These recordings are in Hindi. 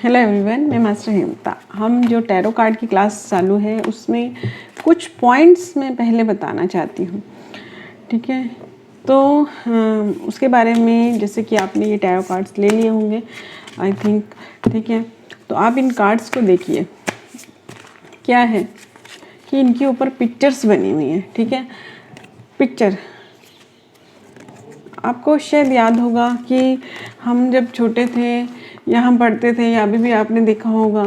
हेलो एवरीवन, मैं मास्टर हेमता। हम जो टैरो कार्ड की क्लास चालू है उसमें कुछ पॉइंट्स मैं पहले बताना चाहती हूँ। ठीक है, तो उसके बारे में, जैसे कि आपने ये टैरो कार्ड्स ले लिए होंगे आई थिंक। ठीक है, तो आप इन कार्ड्स को देखिए। क्या है कि इनके ऊपर पिक्चर्स बनी हुई हैं। ठीक है, पिक्चर आपको शायद याद होगा कि हम जब छोटे थे या हम पढ़ते थे या अभी भी आपने देखा होगा,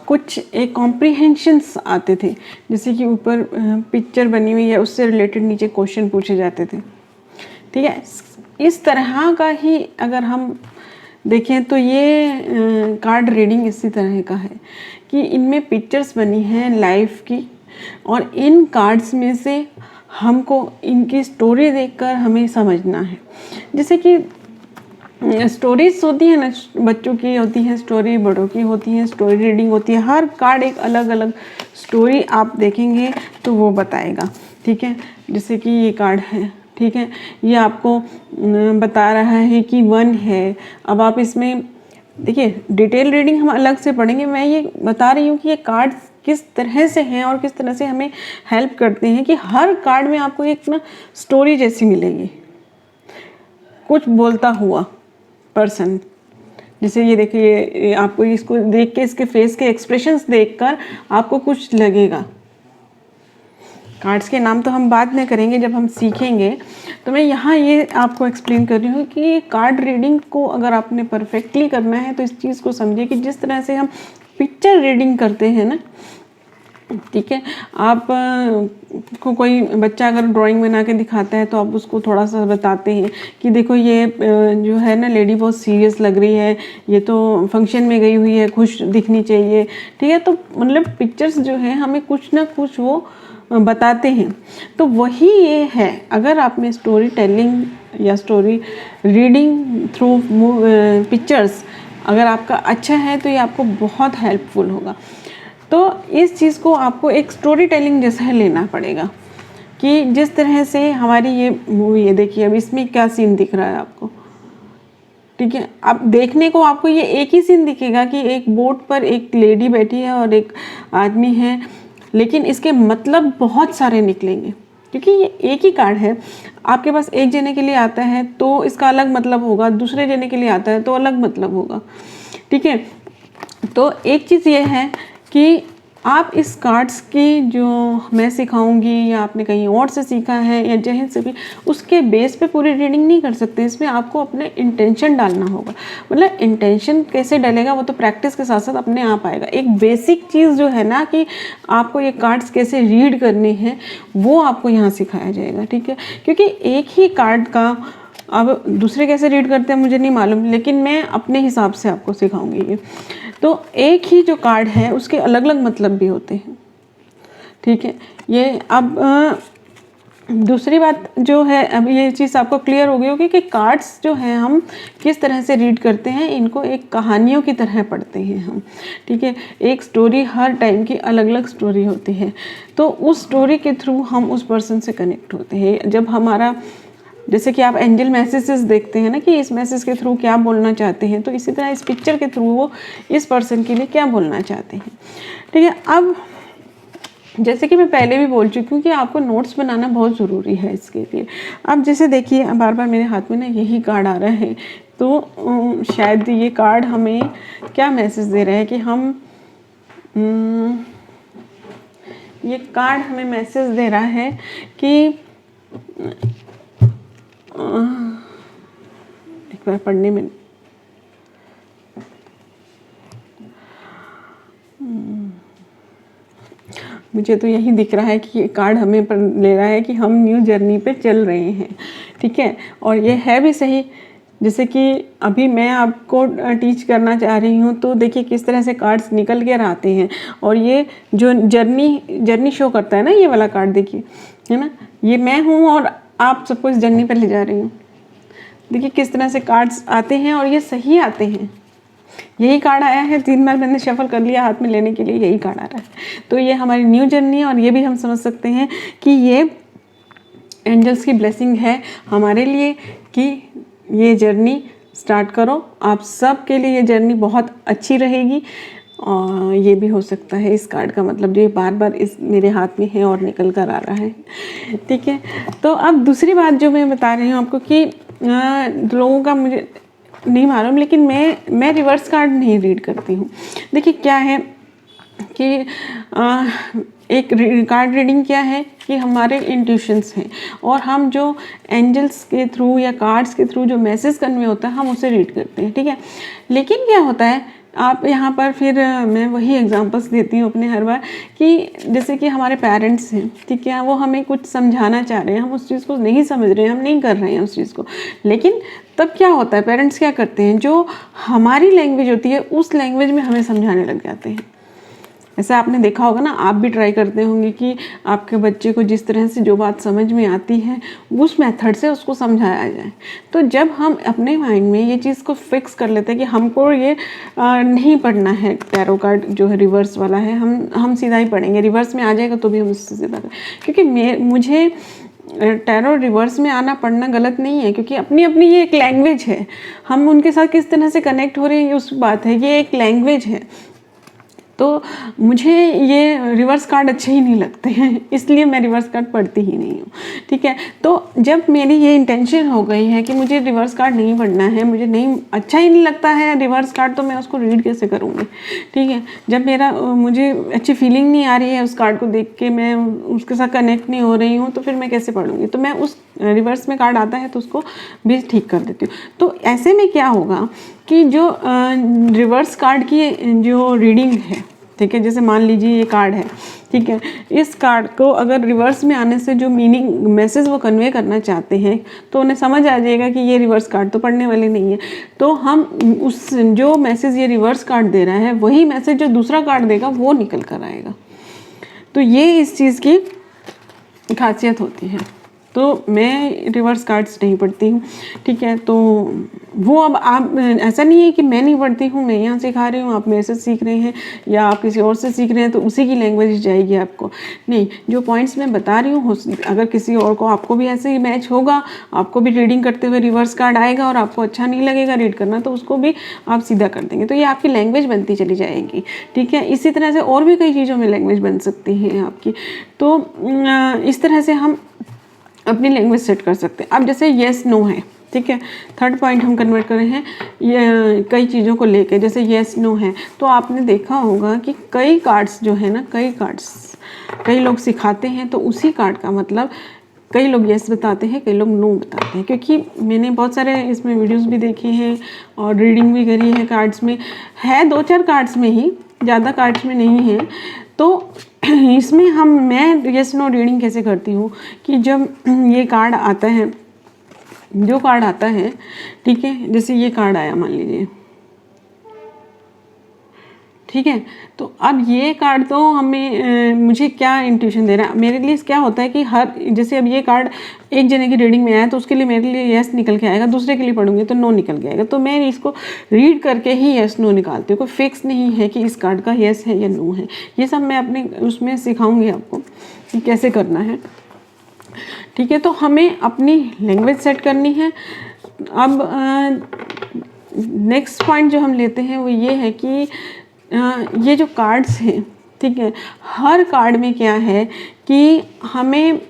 कुछ एक कॉम्प्रीहेंशंस आते थे, जैसे कि ऊपर पिक्चर बनी हुई है, उससे रिलेटेड नीचे क्वेश्चन पूछे जाते थे। ठीक है, इस तरह का ही अगर हम देखें तो ये कार्ड रीडिंग इसी तरह का है कि इनमें पिक्चर्स बनी हैं लाइफ की, और इन कार्ड्स में से हमको इनकी स्टोरी देखकर हमें समझना है। जैसे कि स्टोरीज होती है ना, बच्चों की होती है स्टोरी, बड़ों की होती है स्टोरी, रीडिंग होती है। हर कार्ड एक अलग अलग स्टोरी आप देखेंगे तो वो बताएगा। ठीक है, जैसे कि ये कार्ड है, ठीक है, ये आपको बता रहा है कि 1 है। अब आप इसमें देखिए, डिटेल रीडिंग हम अलग से पढ़ेंगे। मैं ये बता रही हूँ कि ये कार्ड किस तरह से हैं और किस तरह से हमें हेल्प करते हैं, कि हर कार्ड में आपको एक ना स्टोरी जैसी मिलेगी, कुछ बोलता हुआ पर्सन। जैसे ये देखिए, आपको इसको देख के, इसके फेस के एक्सप्रेशंस देखकर आपको कुछ लगेगा। कार्ड्स के नाम तो हम बाद में करेंगे जब हम सीखेंगे, तो मैं यहाँ ये आपको एक्सप्लेन कर रही हूँ कि कार्ड रीडिंग को अगर आपने परफेक्टली करना है तो इस चीज़ को समझिए कि जिस तरह से हम पिक्चर रीडिंग करते हैं ना, ठीक है, आप को कोई बच्चा अगर ड्राइंग बना के दिखाता है तो आप उसको थोड़ा सा बताते हैं कि देखो ये जो है ना लेडी बहुत सीरियस लग रही है, ये तो फंक्शन में गई हुई है, खुश दिखनी चाहिए। ठीक है, तो मतलब पिक्चर्स जो है हमें कुछ ना कुछ वो बताते हैं। तो वही ये है, अगर आपने स्टोरी टेलिंग या स्टोरी रीडिंग थ्रू पिक्चर्स अगर आपका अच्छा है तो ये आपको बहुत हेल्पफुल होगा। तो इस चीज़ को आपको एक स्टोरी टेलिंग जैसा लेना पड़ेगा कि जिस तरह से हमारी ये मूवी है, देखिए अब इसमें क्या सीन दिख रहा है आपको। ठीक है, अब देखने को आपको ये एक ही सीन दिखेगा कि एक बोट पर एक लेडी बैठी है और एक आदमी है, लेकिन इसके मतलब बहुत सारे निकलेंगे क्योंकि ये एक ही कार्ड है। आपके पास एक जने के लिए आता है तो इसका अलग मतलब होगा, दूसरे जने के लिए आता है तो अलग मतलब होगा। ठीक है, तो एक चीज़ ये है कि आप इस कार्ड्स की जो मैं सिखाऊंगी या आपने कहीं और से सीखा है या जहाँ से भी, उसके बेस पे पूरी रीडिंग नहीं कर सकते। इसमें आपको अपने इंटेंशन डालना होगा। मतलब इंटेंशन कैसे डलेगा वो तो प्रैक्टिस के साथ साथ अपने आप आएगा। एक बेसिक चीज़ जो है ना कि आपको ये कार्ड्स कैसे रीड करने हैं वो आपको यहाँ सिखाया जाएगा। ठीक है, क्योंकि एक ही कार्ड का, अब दूसरे कैसे रीड करते हैं मुझे नहीं मालूम, लेकिन मैं अपने हिसाब से आपको सिखाऊंगी ये। तो एक ही जो कार्ड है उसके अलग अलग मतलब भी होते हैं। ठीक है, ये अब दूसरी बात जो है, अब ये चीज़ आपको क्लियर हो गई होगी कि कार्ड्स जो हैं हम किस तरह से रीड करते हैं। इनको एक कहानियों की तरह पढ़ते हैं हम। ठीक है, एक स्टोरी, हर टाइम की अलग अलग स्टोरी होती है, तो उस स्टोरी के थ्रू हम उस पर्सन से कनेक्ट होते हैं। जब हमारा, जैसे कि आप एंजल मैसेजेस देखते हैं ना कि इस मैसेज के थ्रू क्या बोलना चाहते हैं, तो इसी तरह इस पिक्चर के थ्रू वो इस पर्सन के लिए क्या बोलना चाहते हैं। ठीक है, अब जैसे कि मैं पहले भी बोल चुकी हूँ कि आपको नोट्स बनाना बहुत ज़रूरी है इसके लिए। अब जैसे देखिए, बार बार मेरे हाथ में ना यही कार्ड आ रहा है, तो शायद ये कार्ड हमें क्या मैसेज दे रहा है कि हम ये कार्ड हमें मैसेज दे रहा है कि एक बार पढ़ने में मुझे तो यही दिख रहा है कि ये कार्ड हमें पर ले रहा है कि हम न्यू जर्नी पे चल रहे हैं। ठीक है, और ये है भी सही। जैसे कि अभी मैं आपको टीच करना चाह रही हूँ, तो देखिए किस तरह से कार्ड्स निकल कर आते हैं, और ये जो जर्नी शो करता है ना, ये वाला कार्ड देखिए, है ना, ये मैं हूँ और आप सबको इस जर्नी पर ले जा रही हूँ। देखिए किस तरह से कार्ड्स आते हैं और ये सही आते हैं। यही कार्ड आया है, 3 बार मैंने शफल कर लिया हाथ में लेने के लिए, यही कार्ड आ रहा है। तो ये हमारी न्यू जर्नी है, और ये भी हम समझ सकते हैं कि ये एंजल्स की ब्लेसिंग है हमारे लिए कि ये जर्नी स्टार्ट करो। आप सब के लिए ये जर्नी बहुत अच्छी रहेगी। और ये भी हो सकता है इस कार्ड का मतलब ये बार बार इस मेरे हाथ में है और निकल कर आ रहा है, ठीक है। तो अब दूसरी बात जो मैं बता रही हूँ आपको कि लोगों का मुझे नहीं मालूम, लेकिन मैं रिवर्स कार्ड नहीं रीड करती हूँ। देखिए क्या है कि एक कार्ड रीडिंग क्या है कि हमारे इंट्यूशंस हैं और हम जो एंजल्स के थ्रू या कार्ड्स के थ्रू जो मैसेज कन्वे होता है हम उसे रीड करते हैं, ठीक है। लेकिन क्या होता है आप यहाँ पर फिर मैं वही एग्जांपल्स देती हूँ अपने हर बार कि जैसे कि हमारे पेरेंट्स हैं, ठीक है, वो हमें कुछ समझाना चाह रहे हैं, हम उस चीज़ को नहीं समझ रहे हैं, हम नहीं कर रहे हैं उस चीज़ को। लेकिन तब क्या होता है, पेरेंट्स क्या करते हैं, जो हमारी लैंग्वेज होती है उस लैंग्वेज में हमें समझाने लग जाते हैं। ऐसा आपने देखा होगा ना, आप भी ट्राई करते होंगे कि आपके बच्चे को जिस तरह से जो बात समझ में आती है उस मेथड से उसको समझाया जाए। तो जब हम अपने माइंड में ये चीज़ को फिक्स कर लेते हैं कि हमको ये नहीं पढ़ना है, टैरो कार्ड जो है रिवर्स वाला है, हम सीधा ही पढ़ेंगे, रिवर्स में आ जाएगा तो भी हम उससे सीधा करें, क्योंकि मुझे टैरो रिवर्स में आना पढ़ना गलत नहीं है, क्योंकि अपनी अपनी ये एक लैंग्वेज है। हम उनके साथ किस तरह से कनेक्ट हो रहे हैं ये उस बात है, ये एक लैंग्वेज है। तो मुझे ये रिवर्स कार्ड अच्छे ही नहीं लगते हैं, इसलिए मैं रिवर्स कार्ड पढ़ती ही नहीं हूँ, ठीक है। तो जब मेरी ये इंटेंशन हो गई है कि मुझे रिवर्स कार्ड नहीं पढ़ना है, मुझे नहीं अच्छा ही नहीं लगता है रिवर्स कार्ड, तो मैं उसको रीड कैसे करूँगी, ठीक है। जब मुझे अच्छी फीलिंग नहीं आ रही है उस कार्ड को देख के, मैं उसके साथ कनेक्ट नहीं हो रही हूँ, तो फिर मैं कैसे पढ़ूँगी। तो मैं उस रिवर्स में कार्ड आता है तो उसको भी ठीक कर देती हूँ। तो ऐसे में क्या होगा कि जो रिवर्स कार्ड की जो रीडिंग है, ठीक है, जैसे मान लीजिए ये कार्ड है, ठीक है, इस कार्ड को अगर रिवर्स में आने से जो मीनिंग मैसेज वो कन्वे करना चाहते हैं तो उन्हें समझ आ जाएगा कि ये रिवर्स कार्ड तो पढ़ने वाले नहीं है। तो हम उस जो मैसेज ये रिवर्स कार्ड दे रहा है वही मैसेज जो दूसरा कार्ड देगा वो निकल कर आएगा। तो ये इस चीज़ की खासियत होती है। तो मैं रिवर्स कार्ड्स नहीं पढ़ती हूँ, ठीक है। तो वो अब आप ऐसा नहीं है कि मैं नहीं पढ़ती हूँ, मैं यहाँ सिखा रही हूँ, आप मेरे से सीख रहे हैं या आप किसी और से सीख रहे हैं तो उसी की लैंग्वेज जाएगी आपको। नहीं, जो पॉइंट्स मैं बता रही हूँ अगर किसी और को, आपको भी ऐसे ही मैच होगा, आपको भी रीडिंग करते हुए रिवर्स कार्ड आएगा और आपको अच्छा नहीं लगेगा रीड करना, तो उसको भी आप सीधा कर देंगे। तो ये आपकी लैंग्वेज बनती चली जाएगी, ठीक है। इसी तरह से और भी कई चीज़ों में लैंग्वेज बन सकती है आपकी। तो इस तरह से हम अपनी लैंग्वेज सेट कर सकते हैं। अब जैसे येस नो है, ठीक है, थर्ड पॉइंट हम कन्वर्ट कर रहे हैं ये कई चीज़ों को लेके, जैसे येस नो है। तो आपने देखा होगा कि कई कार्ड्स जो है ना, कई लोग सिखाते हैं तो उसी कार्ड का मतलब कई लोग येस बताते हैं, कई लोग नो बताते हैं, क्योंकि मैंने बहुत सारे इसमें वीडियोस भी देखे हैं और रीडिंग भी करी है। कार्ड्स में है 2-4 कार्ड्स में ही, ज़्यादा कार्ड्स में नहीं है। तो इसमें मैं येस नो रीडिंग कैसे करती हूँ कि जब ये कार्ड आता है, जो कार्ड आता है, ठीक है, जैसे ये कार्ड आया मान लीजिए, ठीक है। तो अब ये कार्ड तो मुझे क्या इंट्यूशन दे रहा है, मेरे लिए क्या होता है कि जैसे अब ये कार्ड एक जने की रीडिंग में आया तो उसके लिए मेरे लिए येस निकल के आएगा, दूसरे के लिए पढ़ूंगी तो नो निकल के आएगा। तो मैं इसको रीड करके ही येस नो निकालती हूँ। कोई फिक्स नहीं है कि इस कार्ड का येस है या नो है। ये सब मैं अपने उसमें सिखाऊंगी आपको कि कैसे करना है, ठीक है। तो हमें अपनी लैंग्वेज सेट करनी है। अब नेक्स्ट पॉइंट जो हम लेते हैं वो ये है कि ये जो कार्ड्स हैं, ठीक है, हर कार्ड में क्या है कि हमें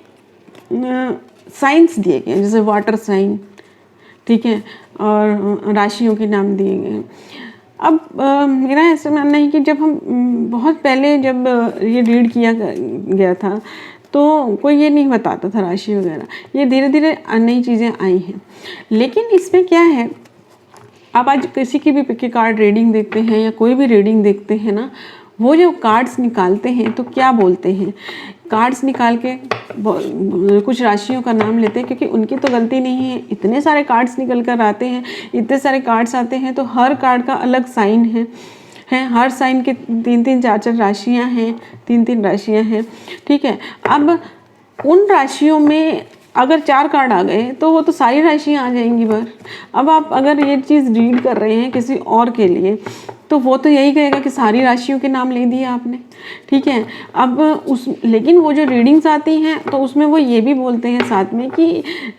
साइंस दिए गए, जैसे वाटर साइन, ठीक है, और राशियों के नाम दिए गए। अब मेरा ऐसा मानना है कि जब हम बहुत पहले जब ये रीड किया गया था तो कोई ये नहीं बताता था राशि वगैरह, ये धीरे धीरे नई चीज़ें आई हैं। लेकिन इसमें क्या है, आप आज किसी की भी के कार्ड रीडिंग देखते हैं या कोई भी रीडिंग देखते हैं ना, वो जो कार्ड्स निकालते हैं तो क्या बोलते हैं, कार्ड्स निकाल के कुछ राशियों का नाम लेते हैं, क्योंकि उनकी तो गलती नहीं है, इतने सारे कार्ड्स निकल कर आते हैं, इतने सारे कार्ड्स आते हैं, तो हर कार्ड का अलग साइन है, हर साइन के 3-3 4-4 राशियाँ हैं, 3-3 राशियाँ हैं, ठीक है। अब उन राशियों में अगर 4 कार्ड आ गए तो वो तो सारी राशियाँ आ जाएंगी बाहर। अब आप अगर ये चीज़ रीड कर रहे हैं किसी और के लिए तो वो तो यही कहेगा कि सारी राशियों के नाम ले दिए आपने, ठीक है। अब लेकिन वो जो रीडिंग्स आती हैं तो उसमें वो ये भी बोलते हैं साथ में कि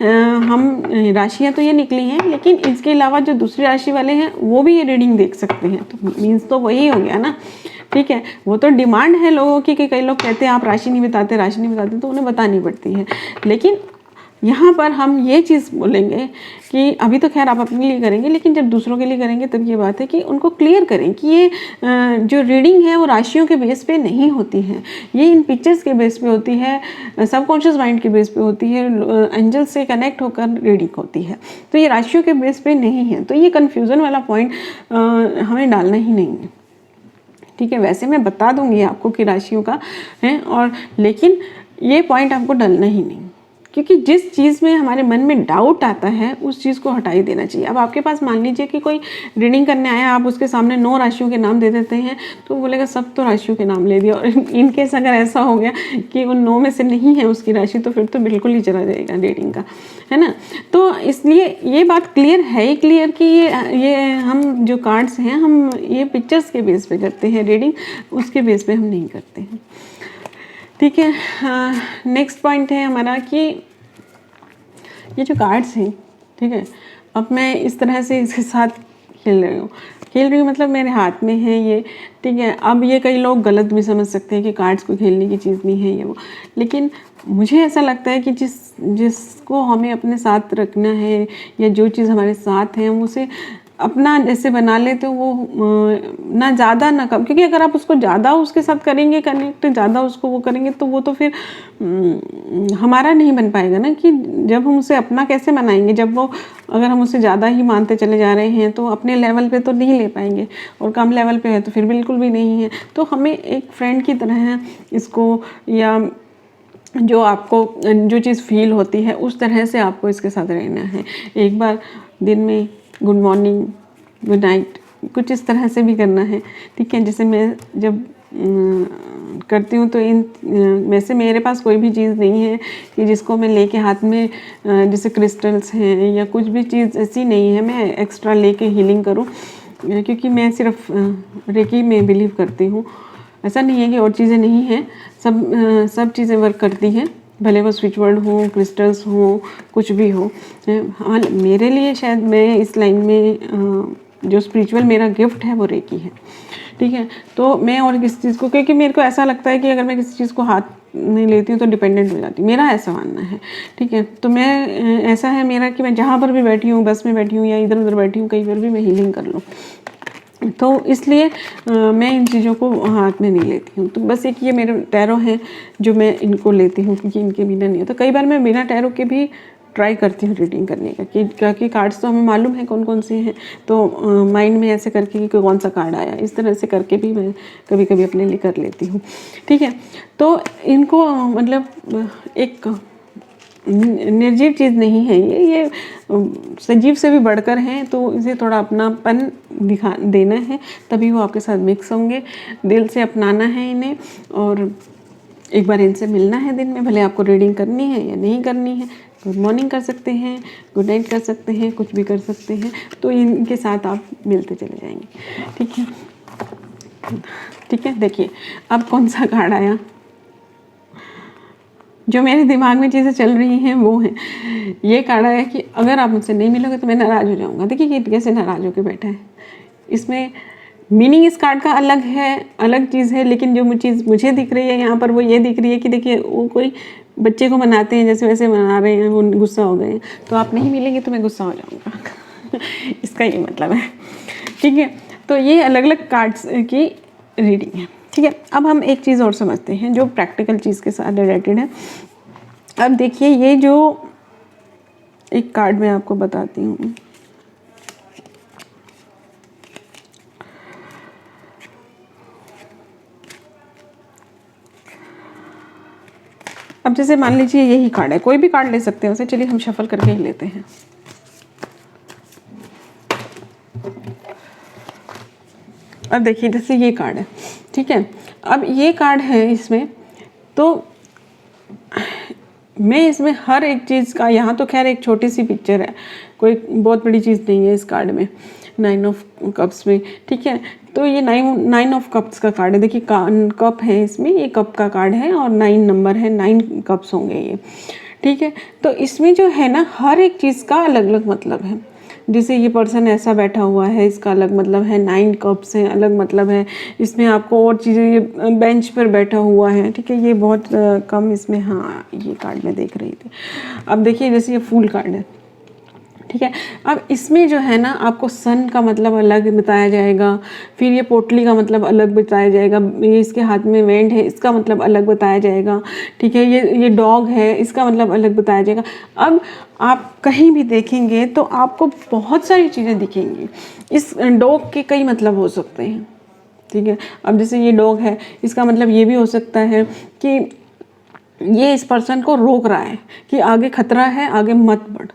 हम राशियाँ तो ये निकली हैं, लेकिन इसके अलावा जो दूसरी राशि वाले हैं वो भी ये रीडिंग देख सकते हैं। तो मीन्स तो वही हो गया ना, ठीक है। वो तो डिमांड है लोगों की कि कई लोग कहते हैं आप राशि नहीं बताते, तो उन्हें बतानी पड़ती है। लेकिन यहाँ पर हम ये चीज़ बोलेंगे कि अभी तो खैर आप अपने लिए करेंगे, लेकिन जब दूसरों के लिए करेंगे तब ये बात है कि उनको क्लियर करें कि ये जो रीडिंग है वो राशियों के बेस पे नहीं होती है, ये इन पिक्चर्स के बेस पे होती है, सबकॉन्शियस माइंड के बेस पे होती है, एंजल से कनेक्ट होकर रीडिंग होती है। तो ये राशियों के बेस पे नहीं है। तो ये कन्फ्यूज़न वाला पॉइंट हमें डालना ही नहीं है, ठीक है। वैसे मैं बता दूंगी आपको कि राशियों का है, और लेकिन ये पॉइंट आपको डालना ही नहीं, क्योंकि जिस चीज़ में हमारे मन में डाउट आता है उस चीज़ को हटा ही देना चाहिए। अब आपके पास मान लीजिए कि कोई रीडिंग करने आया, आप उसके सामने 9 राशियों के नाम दे देते हैं, तो बोलेगा सब तो राशियों के नाम ले दिया। और इन केस अगर ऐसा हो गया कि उन 9 में से नहीं है उसकी राशि, तो फिर तो बिल्कुल ही चला जाएगा रीडिंग का, है ना। तो इसलिए ये बात क्लियर है ही क्लियर कि ये हम जो कार्ड्स हैं हम ये पिक्चर्स के बेस पे करते हैं रीडिंग, उसके बेस पे हम नहीं करते हैं, ठीक है। नेक्स्ट पॉइंट है हमारा कि ये जो कार्ड्स हैं, ठीक है, अब मैं इस तरह से इसके साथ खेल रही हूँ मतलब मेरे हाथ में है ये, ठीक है। अब ये कई लोग गलत भी समझ सकते हैं कि कार्ड्स को खेलने की चीज़ नहीं है ये वो, लेकिन मुझे ऐसा लगता है कि जिसको हमें अपने साथ रखना है या जो चीज़ हमारे साथ है हम उसे अपना जैसे बना ले, तो वो ना ज़्यादा ना कम, क्योंकि अगर आप उसको ज़्यादा उसके साथ करेंगे कनेक्ट, ज़्यादा उसको वो करेंगे, तो वो तो फिर हमारा नहीं बन पाएगा ना। कि जब हम उसे अपना कैसे बनाएंगे, जब वो अगर हम उसे ज़्यादा ही मानते चले जा रहे हैं तो अपने लेवल पे तो नहीं ले पाएंगे, और कम लेवल पे है तो फिर बिल्कुल भी नहीं है। तो हमें एक फ्रेंड की तरह इसको, या जो आपको जो चीज़ फील होती है उस तरह से आपको इसके साथ रहना है। एक बार दिन में गुड मॉर्निंग, गुड नाइट, कुछ इस तरह से भी करना है, ठीक है। जैसे मैं जब करती हूँ तो वैसे मेरे पास कोई भी चीज़ नहीं है कि जिसको मैं लेके हाथ में, जैसे क्रिस्टल्स हैं या कुछ भी चीज़ ऐसी नहीं है मैं एक्स्ट्रा लेके हीलिंग करूँ, क्योंकि मैं सिर्फ रेकी में बिलीव करती हूँ। ऐसा नहीं है कि और चीज़ें नहीं हैं, सब चीज़ें वर्क करती हैं, भले वो स्विच वर्ड हो, क्रिस्टल्स हो, कुछ भी हो। हाँ, मेरे लिए शायद मैं इस लाइन में जो स्पिरिचुअल मेरा गिफ्ट है वो रेकी है, ठीक है। तो मैं और किसी चीज़ को, क्योंकि मेरे को ऐसा लगता है कि अगर मैं किसी चीज़ को हाथ में लेती हूँ तो डिपेंडेंट हो जाती हूँ, मेरा ऐसा मानना है, ठीक है। तो मैं ऐसा है मेरा कि मैं जहाँ पर भी बैठी हूँ, बस में बैठी हूँ या इधर उधर बैठी हूँ, कहीं पर भी मैं हीलिंग कर लूँ, तो इसलिए मैं इन चीज़ों को हाथ में नहीं लेती हूँ। तो बस एक ये मेरे टैरो हैं जो मैं इनको लेती हूँ, क्योंकि इनके बिना नहीं होता। कई बार मैं बिना टैरो के भी ट्राई करती हूँ रीडिंग करने का, क्योंकि कार्ड्स तो हमें मालूम है कौन कौन से हैं, तो माइंड में ऐसे करके कि कौन सा कार्ड आया, इस तरह से करके भी मैं कभी कभी अपने लिए कर लेती हूँ, ठीक है। तो इनको मतलब एक निर्जीव चीज़ नहीं है ये सजीव से भी बढ़कर हैं, तो इसे थोड़ा अपनापन दिखा देना है, तभी वो आपके साथ मिक्स होंगे। दिल से अपनाना है इन्हें, और एक बार इनसे मिलना है दिन में, भले आपको रीडिंग करनी है या नहीं करनी है। गुड मॉर्निंग कर सकते हैं, गुड नाइट कर सकते हैं, कुछ भी कर सकते हैं, तो इनके साथ आप मिलते चले जाएंगे, ठीक है। ठीक है, देखिए अब कौन सा कार्ड आया। जो मेरे दिमाग में चीज़ें चल रही हैं वो हैं, ये कार्ड आया कि अगर आप मुझसे नहीं मिलोगे तो मैं नाराज़ हो जाऊँगा। देखिए ये कैसे नाराज़ होकर बैठा है, इसमें मीनिंग इस कार्ड का अलग है, अलग चीज़ है, लेकिन जो चीज़ मुझे दिख रही है यहाँ पर वो ये दिख रही है कि देखिए वो कोई बच्चे को मनाते हैं जैसे वैसे मना रहे हैं, वो गुस्सा हो गए हैं, तो आप नहीं मिलेंगे तो मैं गुस्सा हो जाऊँगा इसका ये मतलब है, ठीक है। तो ये अलग अलग कार्ड्स की रीडिंग है, ठीक है। अब हम एक चीज़ और समझते हैं जो प्रैक्टिकल चीज़ के साथ रिलेटेड है। अब देखिए ये जो एक कार्ड मैं आपको बताती हूँ, अब जैसे मान लीजिए यही कार्ड है, कोई भी कार्ड ले सकते हैं उसे, चलिए हम शफल करके ही लेते हैं। अब देखिए जैसे ये कार्ड है, ठीक है। अब ये कार्ड है इसमें, तो मैं इसमें हर एक चीज़ का, यहाँ तो खैर एक छोटी सी पिक्चर है, कोई बहुत बड़ी चीज़ नहीं है इस कार्ड में, 9 ऑफ कप्स में, ठीक है। तो ये 9 ऑफ कप्स का कार्ड है। देखिए कप है इसमें, ये कप का कार्ड है और 9 नंबर है, 9 कप्स होंगे ये, ठीक है। तो इसमें जो है ना हर एक चीज़ का अलग अलग मतलब है। जैसे ये पर्सन ऐसा बैठा हुआ है, इसका अलग मतलब है, 9 कप्स हैं अलग मतलब है। इसमें आपको और चीज़ें, ये बेंच पर बैठा हुआ है, ठीक है, ये बहुत कम इसमें, हाँ ये कार्ड मैं देख रही थी। अब देखिए जैसे ये फूल कार्ड है, ठीक है। अब इसमें जो है ना आपको सन का मतलब अलग बताया जाएगा, फिर ये पोटली का मतलब अलग बताया जाएगा, ये इसके हाथ में वेंड है इसका मतलब अलग बताया जाएगा, ठीक है। ये डॉग है इसका मतलब अलग बताया जाएगा। अब आप कहीं भी देखेंगे तो आपको बहुत सारी चीज़ें दिखेंगी। इस डॉग के कई मतलब हो सकते हैं, ठीक है। अब जैसे ये डॉग है, इसका मतलब ये भी हो सकता है कि ये इस पर्सन को रोक रहा है कि आगे खतरा है, आगे मत बढ़।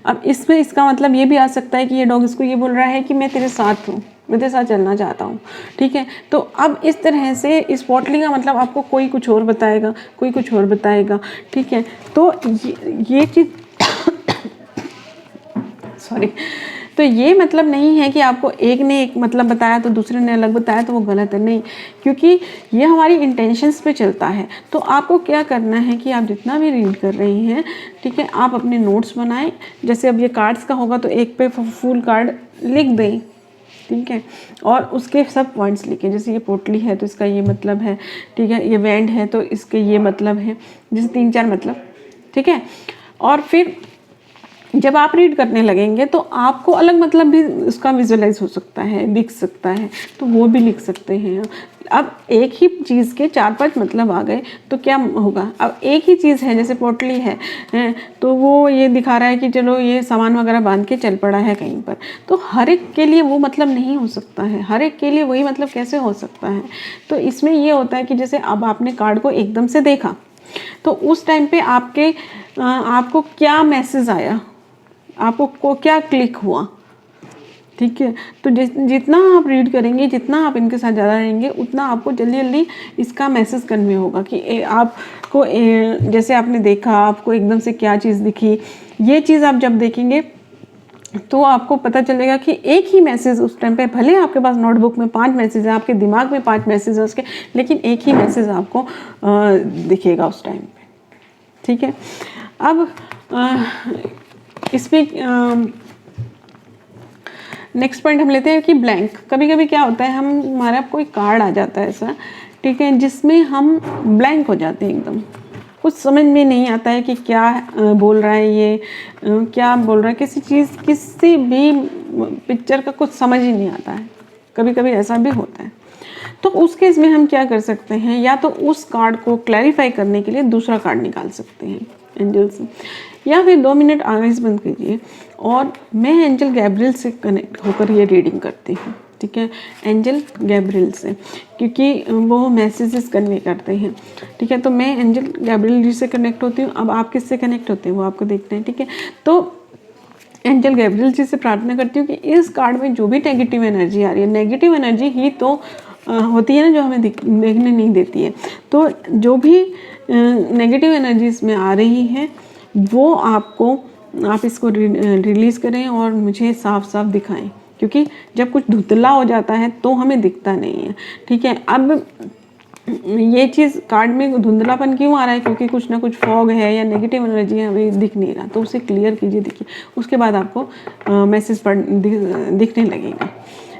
अब इसमें इसका मतलब ये भी आ सकता है कि ये डॉग इसको ये बोल रहा है कि मैं तेरे साथ हूँ, मैं तेरे साथ चलना चाहता हूँ, ठीक है। तो अब इस तरह से इस पोटली का मतलब आपको कोई कुछ और बताएगा, कोई कुछ और बताएगा, ठीक है। तो ये चीज़ सॉरी, तो ये मतलब नहीं है कि आपको एक ने एक मतलब बताया तो दूसरे ने अलग बताया तो वो गलत है, नहीं, क्योंकि ये हमारी इंटेंशंस पे चलता है। तो आपको क्या करना है कि आप जितना भी रीड कर रही हैं, ठीक है, आप अपने नोट्स बनाएं। जैसे अब ये कार्ड्स का होगा तो एक पे फुल कार्ड लिख दें, ठीक है, और उसके सब पॉइंट्स लिखें। जैसे ये पोटली है तो इसका ये मतलब है, ठीक है, ये वैंड है तो इसके ये मतलब है, जैसे 3-4 मतलब, ठीक है। और फिर जब आप रीड करने लगेंगे तो आपको अलग मतलब भी उसका विजुअलाइज हो सकता है, दिख सकता है, तो वो भी लिख सकते हैं। अब एक ही चीज़ के 4-5 मतलब आ गए तो क्या होगा। अब एक ही चीज़ है, जैसे पोटली है तो वो ये दिखा रहा है कि चलो ये सामान वगैरह बांध के चल पड़ा है कहीं पर, तो हर एक के लिए वो मतलब नहीं हो सकता है, हर एक के लिए वही मतलब कैसे हो सकता है। तो इसमें ये होता है कि जैसे अब आपने कार्ड को एकदम से देखा तो उस टाइम पे आपको क्या मैसेज आया, आपको क्या क्लिक हुआ, ठीक है। तो जितना आप रीड करेंगे, जितना आप इनके साथ ज़्यादा रहेंगे, उतना आपको जल्दी जल्दी इसका मैसेज कन्वे होगा कि आपको जैसे आपने देखा, आपको एकदम से क्या चीज़ दिखी। ये चीज़ आप जब देखेंगे तो आपको पता चलेगा कि एक ही मैसेज उस टाइम पे, भले आपके पास नोटबुक में 5 मैसेज है, आपके दिमाग में 5 मैसेज है उसके, लेकिन एक ही मैसेज आपको दिखेगा उस टाइम पे, ठीक है। अब इसमें नेक्स्ट पॉइंट हम लेते हैं कि ब्लैंक। कभी कभी क्या होता है, हमारा कोई कार्ड आ जाता है ऐसा, ठीक है, जिसमें हम ब्लैंक हो जाते हैं, एकदम कुछ समझ में नहीं आता है कि क्या बोल रहा है ये, क्या बोल रहा है, किसी भी पिक्चर का कुछ समझ ही नहीं आता है। कभी कभी ऐसा भी होता है। तो उस केस में हम क्या कर सकते हैं, या तो उस कार्ड को क्लैरिफाई करने के लिए दूसरा कार्ड निकाल सकते हैं एंजल से, या फिर 2 मिनट आइज़ बंद कीजिए और मैं एंजल गैब्रियल से कनेक्ट होकर ये रीडिंग करती हूँ, ठीक है, एंजल गैब्रियल से, क्योंकि वो मैसेजेस कन्वे करते हैं, ठीक है। तो मैं एंजल गैब्रियल जी से कनेक्ट होती हूँ। अब आप किससे कनेक्ट होते हैं वो आपको देखना है, ठीक है। तो एंजल गैब्रियल जी से प्रार्थना करती हूँ कि इस कार्ड में जो भी नेगेटिव एनर्जी आ रही है, नेगेटिव एनर्जी ही तो होती है ना जो हमें देखने नहीं देती है, तो जो भी नेगेटिव एनर्जी इसमें आ रही है वो आप इसको रिलीज़ करें और मुझे साफ साफ दिखाएं, क्योंकि जब कुछ धुंधला हो जाता है तो हमें दिखता नहीं है, ठीक है। अब ये चीज़ कार्ड में धुंधलापन क्यों आ रहा है, क्योंकि कुछ ना कुछ फॉग है या नेगेटिव एनर्जी है, हमें दिख नहीं रहा, तो उसे क्लियर कीजिए, देखिए उसके बाद आपको मैसेज दिखने लगेगा,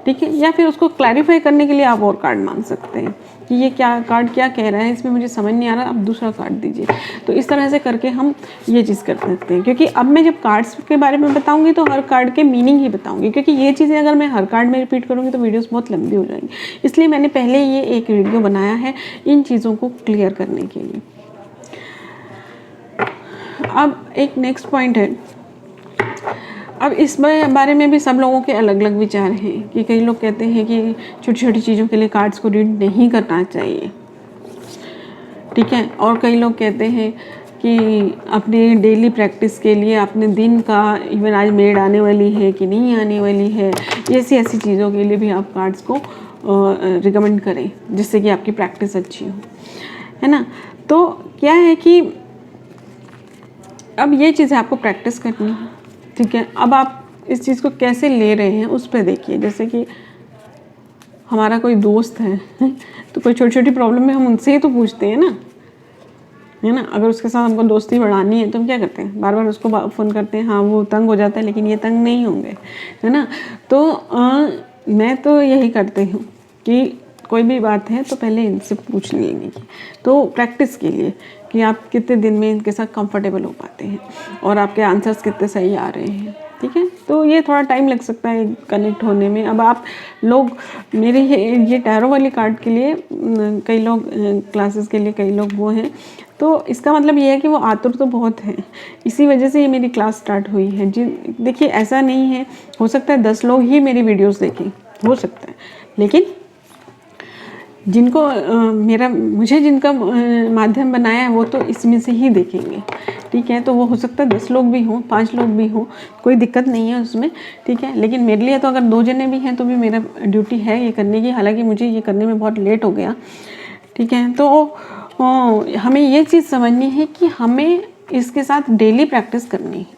ठीक है। या फिर उसको क्लैरिफाई करने के लिए आप और कार्ड मांग सकते हैं कि ये कार्ड क्या कह रहा है, इसमें मुझे समझ नहीं आ रहा, आप दूसरा कार्ड दीजिए। तो इस तरह से करके हम ये चीज़ कर सकते हैं, क्योंकि अब मैं जब कार्ड्स के बारे में बताऊंगी तो हर कार्ड के मीनिंग ही बताऊंगी, क्योंकि ये चीज़ें अगर मैं हर कार्ड में रिपीट करूँगी तो वीडियोज़ बहुत लंबी हो जाएंगी, इसलिए मैंने पहले ये एक वीडियो बनाया है इन चीज़ों को क्लियर करने के लिए। अब एक नेक्स्ट पॉइंट है, अब इस बारे में भी सब लोगों के अलग अलग विचार हैं कि कई लोग कहते हैं कि छोटी छोटी चीज़ों के लिए कार्ड्स को रीड नहीं करना चाहिए, ठीक है, और कई लोग कहते हैं कि अपनी डेली प्रैक्टिस के लिए अपने दिन का, इवन आज मेड आने वाली है कि नहीं आने वाली है, ऐसी चीज़ों के लिए भी आप कार्ड्स को रिकमेंड करें जिससे कि आपकी प्रैक्टिस अच्छी हो, है ना। तो क्या है कि अब ये चीज़ें आपको प्रैक्टिस करनी है, ठीक है। अब आप इस चीज़ को कैसे ले रहे हैं उस पर देखिए, जैसे कि हमारा कोई दोस्त है तो कोई छोटी छोटी प्रॉब्लम में हम उनसे ही तो पूछते हैं ना, है ना। अगर उसके साथ हमको दोस्ती बढ़ानी है तो हम क्या करते हैं, बार बार उसको फ़ोन करते हैं। हाँ वो तंग हो जाता है लेकिन ये तंग नहीं होंगे, है ना। तो मैं तो यही करती हूँ कि कोई भी बात है तो पहले इनसे पूछ लेने की, तो प्रैक्टिस के लिए कि आप कितने दिन में इनके साथ कंफर्टेबल हो पाते हैं और आपके आंसर्स कितने सही आ रहे हैं, ठीक है। तो ये थोड़ा टाइम लग सकता है कनेक्ट होने में। अब आप लोग मेरे ये टैरो वाली कार्ड के लिए कई लोग क्लासेस के लिए कई लोग वो हैं, तो इसका मतलब ये है कि वो आतुर तो बहुत हैं, इसी वजह से ये मेरी क्लास स्टार्ट हुई है जी। देखिए ऐसा नहीं है, हो सकता है 10 लोग ही मेरी वीडियोस देखें, हो सकता है, लेकिन जिनको मुझे जिनका माध्यम बनाया है वो तो इसमें से ही देखेंगे, ठीक है। तो वो हो सकता है 10 लोग भी हों, 5 लोग भी हों, कोई दिक्कत नहीं है उसमें, ठीक है। लेकिन मेरे लिए तो अगर 2 जने भी हैं तो भी मेरा ड्यूटी है ये करने की, हालांकि मुझे ये करने में बहुत लेट हो गया, ठीक है। तो हमें ये चीज़ समझनी है कि हमें इसके साथ डेली प्रैक्टिस करनी है,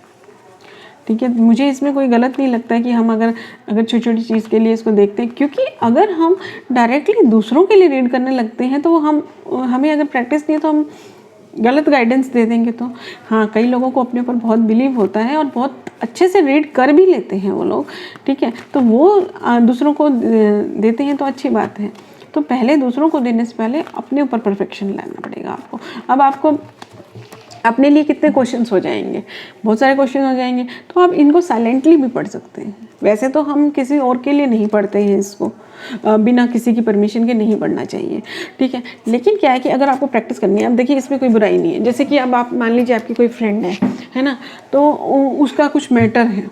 ठीक है। मुझे इसमें कोई गलत नहीं लगता है कि हम अगर छोटी छोटी चीज़ के लिए इसको देखते हैं, क्योंकि अगर हम डायरेक्टली दूसरों के लिए रीड करने लगते हैं तो हमें अगर प्रैक्टिस नहीं है तो हम गलत गाइडेंस दे देंगे। तो हाँ, कई लोगों को अपने ऊपर बहुत बिलीव होता है और बहुत अच्छे से रीड कर भी लेते हैं वो लोग, ठीक है। तो वो दूसरों को देते हैं तो अच्छी बात है। तो पहले दूसरों को देने से पहले अपने ऊपर परफेक्शन लाना पड़ेगा आपको। अब आपको अपने लिए कितने क्वेश्चंस हो जाएंगे, बहुत सारे क्वेश्चन हो जाएंगे, तो आप इनको साइलेंटली भी पढ़ सकते हैं। वैसे तो हम किसी और के लिए नहीं पढ़ते हैं इसको, बिना किसी की परमिशन के नहीं पढ़ना चाहिए, ठीक है। लेकिन क्या है कि अगर आपको प्रैक्टिस करनी है, अब देखिए इसमें कोई बुराई नहीं है। जैसे कि अब आप मान लीजिए आपकी कोई फ्रेंड है ना, तो उसका कुछ मैटर है,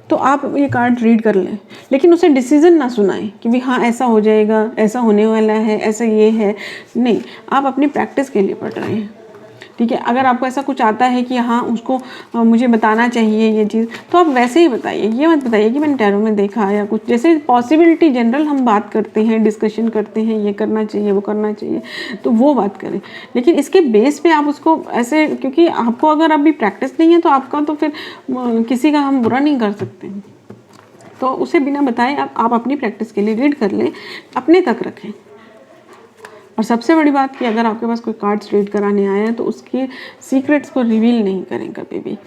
तो आप ये कार्ड रीड कर लें, लेकिन उसे डिसीजन ना सुनाएं कि भी हाँ ऐसा हो जाएगा, ऐसा होने वाला है, ऐसा ये है, नहीं। आप अपनी प्रैक्टिस के लिए पढ़ रहे हैं, ठीक है। अगर आपको ऐसा कुछ आता है कि हाँ उसको मुझे बताना चाहिए ये चीज़, तो आप वैसे ही बताइए, ये मत बताइए कि मैंने टैरो में देखा या कुछ। जैसे पॉसिबिलिटी जनरल हम बात करते हैं, डिस्कशन करते हैं, ये करना चाहिए वो करना चाहिए, तो वो बात करें। लेकिन इसके बेस पे आप उसको ऐसे, क्योंकि आपको अगर अभी प्रैक्टिस नहीं है तो आपका तो फिर किसी का हम बुरा नहीं कर सकते, तो उसे बिना बताए आप अपनी प्रैक्टिस के लिए रीड कर लें, अपने तक रखें। और सबसे बड़ी बात कि अगर आपके पास कोई कार्ड्स रीड कराने आया है तो उसके सीक्रेट्स को रिवील नहीं करें कभी भी।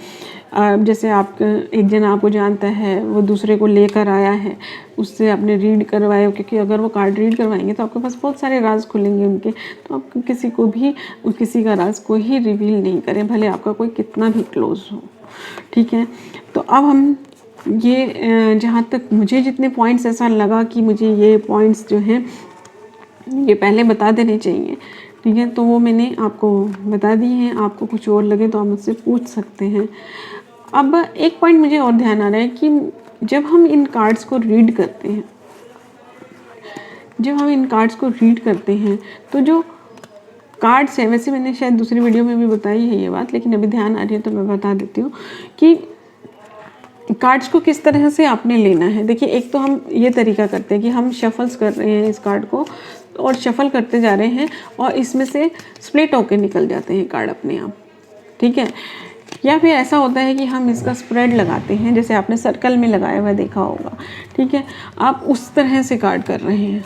जैसे आप एक जन आपको जानता है, वो दूसरे को लेकर आया है, उससे आपने रीड करवाए, क्योंकि अगर वो कार्ड रीड करवाएंगे तो आपके पास बहुत सारे राज खुलेंगे उनके, तो आप किसी का राज को ही रिवील नहीं करें, भले आपका कोई कितना भी क्लोज हो, ठीक है। तो अब हम ये जहाँ तक मुझे जितने पॉइंट्स ऐसा लगा कि मुझे ये पॉइंट्स जो हैं ये पहले बता देने चाहिए, ठीक है, तो वो मैंने आपको बता दिए हैं। आपको कुछ और लगे तो आप मुझसे पूछ सकते हैं। अब एक पॉइंट मुझे और ध्यान आ रहा है कि जब हम इन कार्ड्स को रीड करते हैं तो जो कार्ड्स हैं, वैसे मैंने शायद दूसरी वीडियो में भी बताई है ये बात, लेकिन अभी ध्यान आ रही है तो मैं बता देती हूँ कि कार्ड्स को किस तरह से आपने लेना है। देखिए एक तो हम ये तरीका करते हैं कि हम शफल्स कर रहे हैं इस कार्ड को, और शफल करते जा रहे हैं और इसमें से स्प्लिट होके निकल जाते हैं कार्ड अपने आप, ठीक है। या फिर ऐसा होता है कि हम इसका स्प्रेड लगाते हैं, जैसे आपने सर्कल में लगाया हुआ देखा होगा, ठीक है। आप उस तरह से कार्ड कर रहे हैं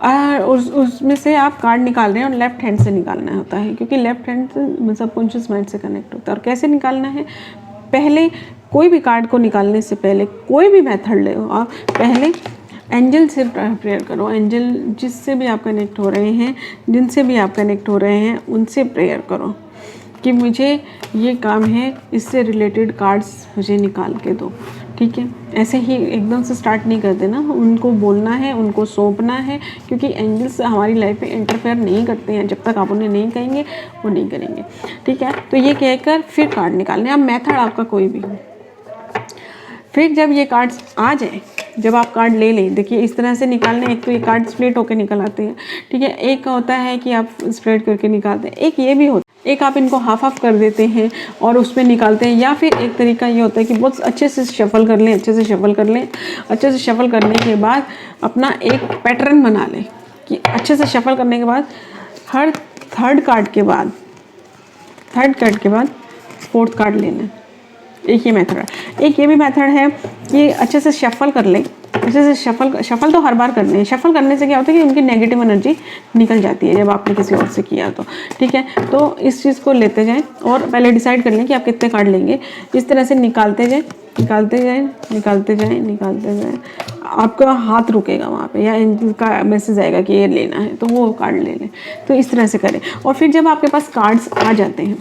और उसमें से आप कार्ड निकाल रहे हैं, और लेफ्ट हैंड से निकालना होता है, क्योंकि लेफ्ट हैंड सबकॉन्शियस माइंड से कनेक्ट होता है। और कैसे निकालना है, पहले कोई भी कार्ड को निकालने से पहले कोई भी मेथड ले आप, पहले एंजल से प्रेयर करो। एंजल जिससे भी आप कनेक्ट हो रहे हैं, जिनसे भी आप कनेक्ट हो रहे हैं, उनसे प्रेयर करो कि मुझे ये काम है, इससे रिलेटेड कार्ड्स मुझे निकाल के दो, ठीक है। ऐसे ही एकदम से स्टार्ट नहीं कर देना, उनको बोलना है, उनको सौंपना है, क्योंकि एंजल्स हमारी लाइफ में इंटरफेयर नहीं करते हैं। जब तक आप उन्हें नहीं कहेंगे वो नहीं करेंगे, ठीक है। तो ये कहकर फिर कार्ड निकालने। अब मेथड आपका कोई भी हो, फिर जब ये कार्ड्स आ जाए, जब आप कार्ड ले लें, देखिए इस तरह से निकालने, एक तो ये कार्ड स्प्लिट होकर निकल आते हैं, ठीक है। एक होता है कि आप स्प्रेड करके निकालते हैं, एक ये भी होता है, एक आप इनको हाफ हाफ कर देते हैं और उसमें निकालते हैं, या फिर एक तरीका ये होता है कि बहुत अच्छे से शफल कर लें, अच्छे से शफल करने के बाद अपना एक पैटर्न बना लें कि अच्छे से शफल करने के बाद हर थर्ड कार्ड के बाद फोर्थ कार्ड लेना। एक ये मेथड है। एक ये भी मेथड है कि अच्छे से शफल कर लें, जैसे शफल तो हर बार करने हैं। शफल करने से क्या होता है कि उनकी नेगेटिव एनर्जी निकल जाती है जब आपने किसी और से किया तो, ठीक है। तो इस चीज़ को लेते जाएं और पहले डिसाइड कर लें कि आप कितने कार्ड लेंगे। इस तरह से निकालते जाएं, निकालते जाएं, निकालते जाएं, निकालते जाएं। आपका हाथ रुकेगा वहाँ पे या इनका मैसेज आएगा कि ये लेना है, तो वो कार्ड ले लें। तो इस तरह से करें। और फिर जब आपके पास कार्ड्स आ जाते हैं,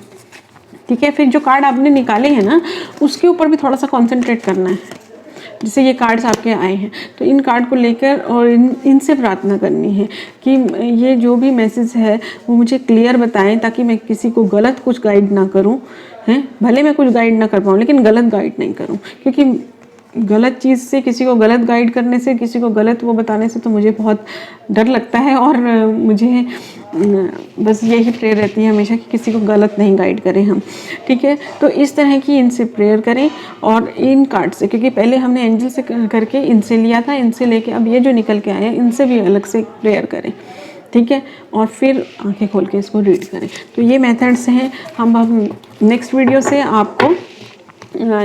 ठीक है, फिर जो कार्ड आपने निकाले हैं ना, उसके ऊपर भी थोड़ा सा कॉन्सेंट्रेट करना है। जैसे ये कार्ड्स आपके आए हैं, तो इन कार्ड को लेकर और इनसे प्रार्थना करनी है कि ये जो भी मैसेज है वो मुझे क्लियर बताएं, ताकि मैं किसी को गलत कुछ गाइड ना करूं, हैं। भले मैं कुछ गाइड ना कर पाऊँ, लेकिन गलत गाइड नहीं करूं, क्योंकि गलत चीज़ से, किसी को गलत गाइड करने से, किसी को गलत वो बताने से तो मुझे बहुत डर लगता है। और मुझे बस यही प्रेयर रहती है हमेशा कि किसी को गलत नहीं गाइड करें हम, ठीक है। तो इस तरह की इनसे प्रेयर करें और इन कार्ड से, क्योंकि पहले हमने एंजल से करके इनसे लिया था, इनसे लेके अब ये जो निकल के आए हैं इनसे भी अलग से प्रेयर करें, ठीक है। और फिर आंखें खोल के इसको रीड करें। तो ये मेथड्स हैं। हम नेक्स्ट वीडियो से आपको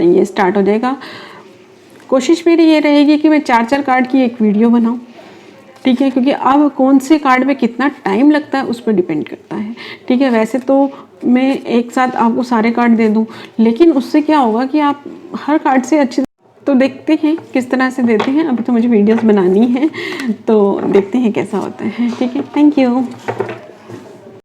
ये स्टार्ट हो जाएगा। कोशिश मेरी ये रहेगी कि मैं 4-4 कार्ड की एक वीडियो बनाऊं, ठीक है, क्योंकि अब कौन से कार्ड में कितना टाइम लगता है उस पर डिपेंड करता है, ठीक है। वैसे तो मैं एक साथ आपको सारे कार्ड दे दूं, लेकिन उससे क्या होगा कि आप हर कार्ड से अच्छी, तो देखते हैं किस तरह से देते हैं। अभी तो मुझे वीडियोस बनानी है, तो देखते हैं कैसा होता है, ठीक है। Thank you.